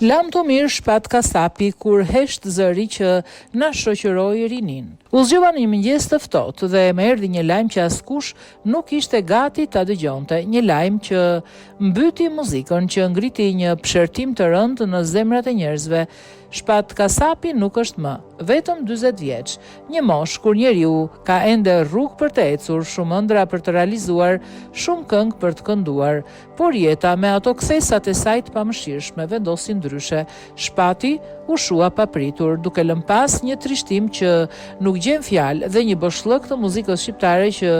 Lam të mirë shpat kasapi kur hesht zëri që na shoqëroi rinin. U zgjova një mëngjes të ftohtë dhe më erdhi një lajm që askush nuk ishte gati ta dëgjonte, një lajm që mbyti muzikën, që ngriti një pshertim të rënd në zemrat e njerëzve. Shpat kasapi nuk është më, vetëm 40 vjeç, një moshë kur njeriu ka ende rrugë për të ecur, shumë ëndra për të realizuar, shumë këngë për të kënduar, por jeta me ato kthesat e saj të pamëshirshme vendosi ndryshe. Shpati u shua papritur, duke lënë pas një trishtim që nuk gjen fjalë dhe një boshllëk të muzikës shqiptare që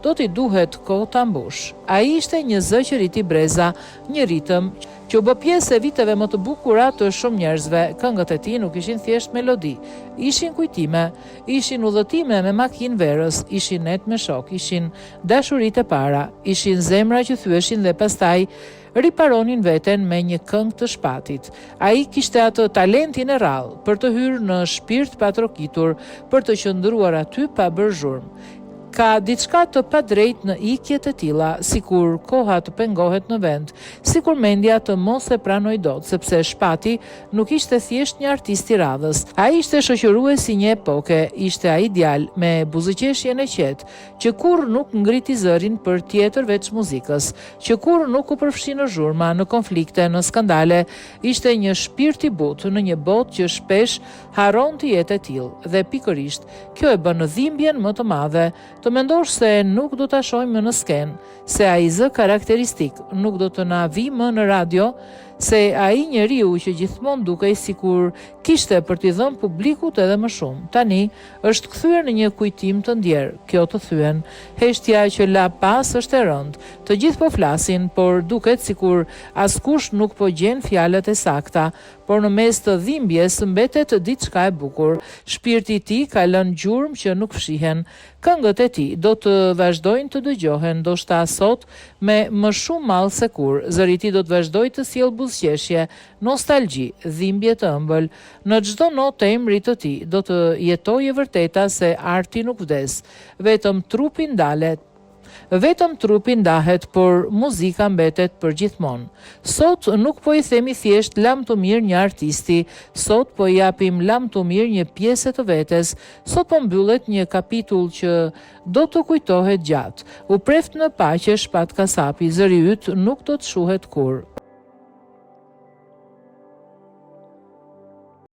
do t'i duhet kohë ta mbush. Ai ishte një zë që riti breza, një ritëm që u bë pjesë e viteve më të bukura të shumë njerëzve. Këngët e tij nuk ishin thjesht melodi, ishin kujtime, ishin udhëtime me makinë verës, ishin net me shok, ishin dashuritë e para, ishin zemra që thyeshin dhe pastaj riparonin veten me një këngë të Shpatit. Ai kishte atë talentin e rrallë për të hyrë në shpirt pa trokitur, për të qëndruar aty pa bërë zhurmë. Ka diçka të padrejtë në ikjet e tilla, sikur koha të pengohet në vend, sikur mendja të mos e pranoj dot, sepse Shpati nuk ishte thjesht një artist i radhës. Ai ishte shoqërues i një epoke, ishte ai djalë me buzëqeshjen e qetë, që kurrë nuk ngriti zërin për tjetër veç muzikës, që kurrë nuk u përfshi në zhurma, në konflikte, në skandale, ishte një shpirt i butë në një botë që shpesh harron të jetë e tillë. Dhe pikërisht, kjo e bën dhimbjen më të madhe. Të mendosh se nuk do ta shohim më në skenë, se ai zë karakteristik nuk do të na vi më në radio, se ai njeriu që gjithmonë dukej sikur kishte për t'i dhënë publikut edhe më shumë, tani është kthyer në një kujtim të ndjerë. Kjo të thyen, heshtja që la pas është e rëndë. Të gjithë po flasin, por duket sikur askush nuk po gjen fjalët e sakta, por në mes të dhimbjes mbetet diçka e bukur. Shpirti i tij ka lënë gjurmë që nuk fshihen. Këngët e tij do të vazhdojnë të dëgjohen, ndoshta sot me më shumë mall se kur. Zëri i tij do të vazhdojë të sjellë buzëqeshje, nostalgji, dhimbje të ëmbël. Në çdo notë emri të tij do të jetojë e vërteta se arti nuk vdes, vetëm trupi ndalet. Vetëm trupi ndahet, por muzika mbetet për gjithmonë. Sot nuk po i themi thjesht lam të mirë një artisti, sot po i japim lam të mirë një pjesë të vetes, sot po mbyllet një kapitull që do të kujtohet gjatë. U preft në paqe Shpat Kasapi, zëri yt nuk do të shuhet kurrë.